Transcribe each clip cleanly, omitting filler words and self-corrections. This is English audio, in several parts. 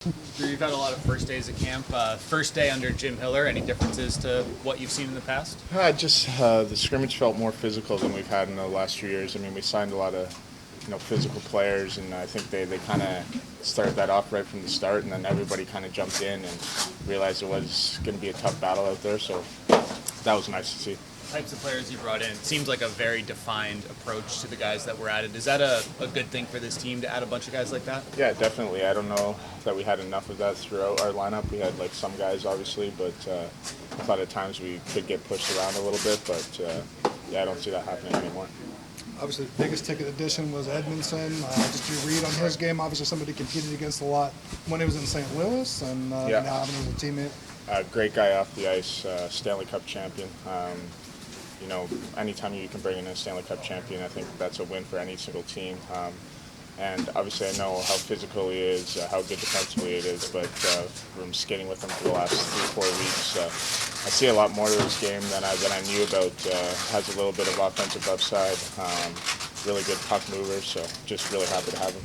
Drew, you've had a lot of first days at camp. First day under Jim Hiller, any differences to what you've seen in the past? Just the scrimmage felt more physical than we've had in the last few years. I mean, we signed a lot of physical players, and I think they kind of started that off right from the start, and then everybody kind of jumped in and realized it was going to be a tough battle out there. So that was nice to see. Types of players you brought in, it seems like a very defined approach to the guys that were added. Is that a good thing for this team to add a bunch of guys like that? Yeah, definitely. I don't know that we had enough of that throughout our lineup. We had some guys obviously, but I thought at times we could get pushed around a little bit. But I don't see that happening anymore. Obviously, the biggest ticket addition was Edmundson. Just your read on his game. Obviously, somebody competed against a lot when he was in St. Louis, and now having him as a teammate. Great guy off the ice, Stanley Cup champion. Anytime you can bring in a Stanley Cup champion, I think that's a win for any single team. And obviously I know how physical he is, how good defensively it is, but from skating with him for the last 3-4 weeks, I see a lot more to his game than I knew about. Has a little bit of offensive upside, really good puck mover, so just really happy to have him.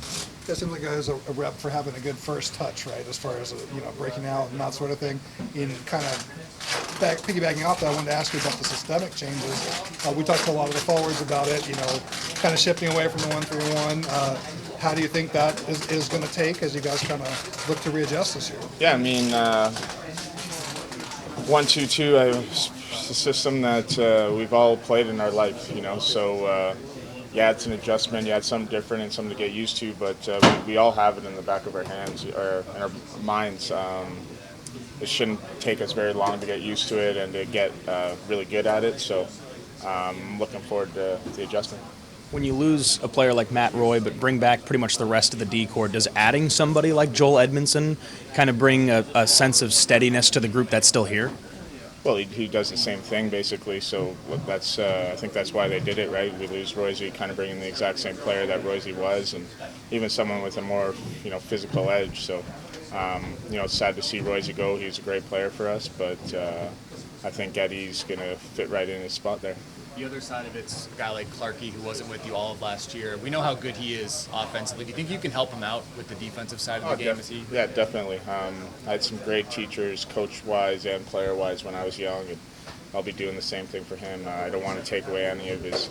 It seems like he has a rep for having a good first touch, right, as far as breaking out and that sort of thing. In kind of piggybacking off that, I wanted to ask you about the systemic changes. We talked to a lot of the forwards about it, kind of shifting away from the 1-3-1. How do you think that is going to take as you guys kind of look to readjust this year? Yeah, I mean, 1-2-2 is a system that we've all played in our life, so it's an adjustment. It's something different and something to get used to, but we all have it in the back of our hands or in our minds. It shouldn't take us very long to get used to it and to get really good at it, so I'm looking forward to the adjustment. When you lose a player like Matt Roy but bring back pretty much the rest of the D-core, does adding somebody like Joel Edmundson kind of bring a sense of steadiness to the group that's still here? Well, he does the same thing basically, so that's I think that's why they did it, right? We lose Royce, kind of bring in the exact same player that Royce was, and even someone with a more physical edge. So it's sad to see Royce go. He's a great player for us, but I think Eddie's going to fit right in his spot there. The other side of it's a guy like Clarke who wasn't with you all of last year. We know how good he is offensively. Do you think you can help him out with the defensive side of the game? Yeah, definitely. I had some great teachers, coach-wise and player-wise, when I was young, and I'll be doing the same thing for him. I don't want to take away any of his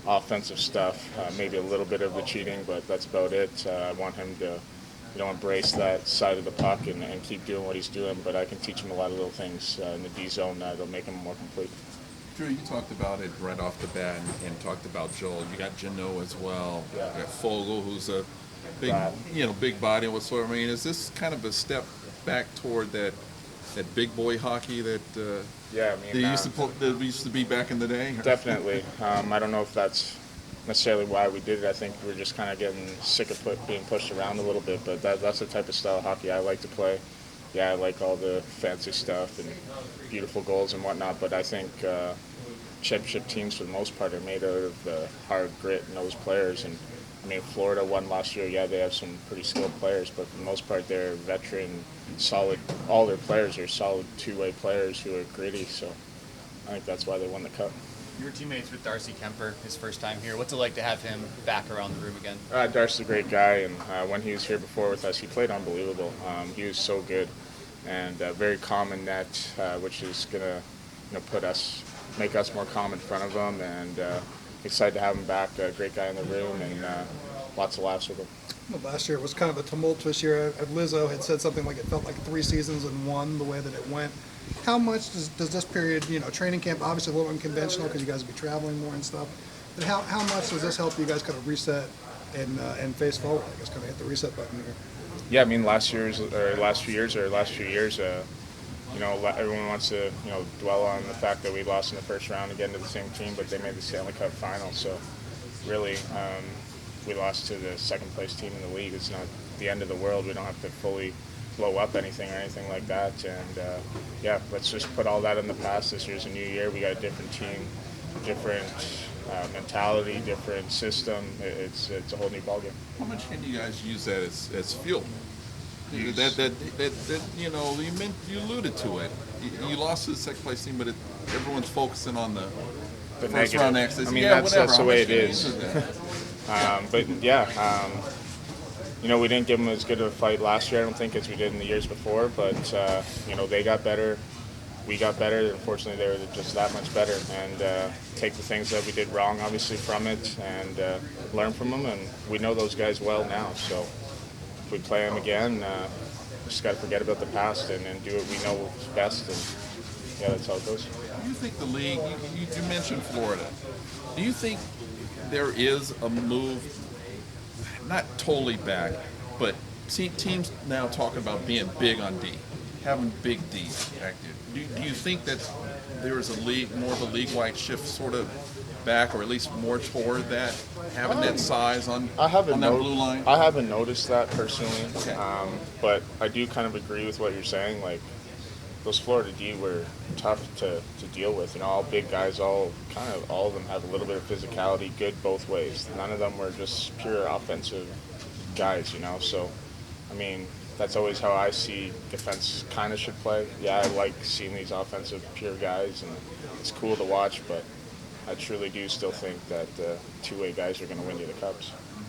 offensive stuff, maybe a little bit of the cheating, but that's about it. I want him to embrace that side of the puck and keep doing what he's doing, but I can teach him a lot of little things in the D zone that'll make him more complete. Drew, you talked about it right off the bat and talked about Joel. You got Jano as well. Yeah. You got Fogle, who's a big body and whatsoever. I mean, is this kind of a step back toward that big boy hockey that that used to be back in the day? Definitely. I don't know if that's necessarily why we did it. I think we're just kind of getting sick of being pushed around a little bit, but that's the type of style of hockey I like to play. Yeah, I like all the fancy stuff and beautiful goals and whatnot, but I think championship teams for the most part are made out of the hard grit and those players. And I mean, Florida won last year. Yeah, they have some pretty skilled players, but for the most part they're veteran, solid. All their players are solid two-way players who are gritty, so I think that's why they won the cup. You were teammates with Darcy Kuemper his first time here. What's it like to have him back around the room again? Darcy's a great guy, and when he was here before with us, he played unbelievable. He was so good and very calm in net, which is going to make us more calm in front of him, and excited to have him back. A great guy in the room, and lots of laughs with him. Well, last year was kind of a tumultuous year. Lizzo had said something like it felt like 3 seasons in one, the way that it went. How much does this period, training camp, obviously a little unconventional because you guys will be traveling more and stuff, but how much does this help you guys kind of reset and face forward, I guess, kind of hit the reset button here? Yeah, I mean, last few years, everyone wants to, dwell on the fact that we lost in the first round again to the same team, but they made the Stanley Cup final. So, really, we lost to the second-place team in the league. It's not the end of the world. We don't have to fully blow up anything or anything like that. And let's just put all that in the past. This year's a new year. We got a different team, different mentality, different system. It's a whole new ballgame. How much can you guys use that as fuel? You alluded to it. You lost to the second place team, but everyone's focusing on the first negative. round exits. I mean, yeah, that's the way it is. we didn't give them as good of a fight last year, I don't think, as we did in the years before. But they got better. We got better. Unfortunately, they were just that much better. And take the things that we did wrong, obviously, from it, and learn from them. And we know those guys well now. So if we play them again, we just got to forget about the past and do what we know is best. And yeah, that's how it goes. Do you think the league? You mentioned Florida. Do you think there is a move, not totally back, but teams now talking about being big on D, having big D active? Do you think that there is more of a league-wide shift sort of back, or at least more toward that, having that size on that blue line? I haven't noticed that personally, Okay. but I do kind of agree with what you're saying. Like, those Florida D were tough to deal with. All big guys, all of them have a little bit of physicality, good both ways. None of them were just pure offensive guys, So, I mean, that's always how I see defense kind of should play. Yeah, I like seeing these offensive pure guys, and it's cool to watch, but I truly do still think that two-way guys are going to win you the Cups.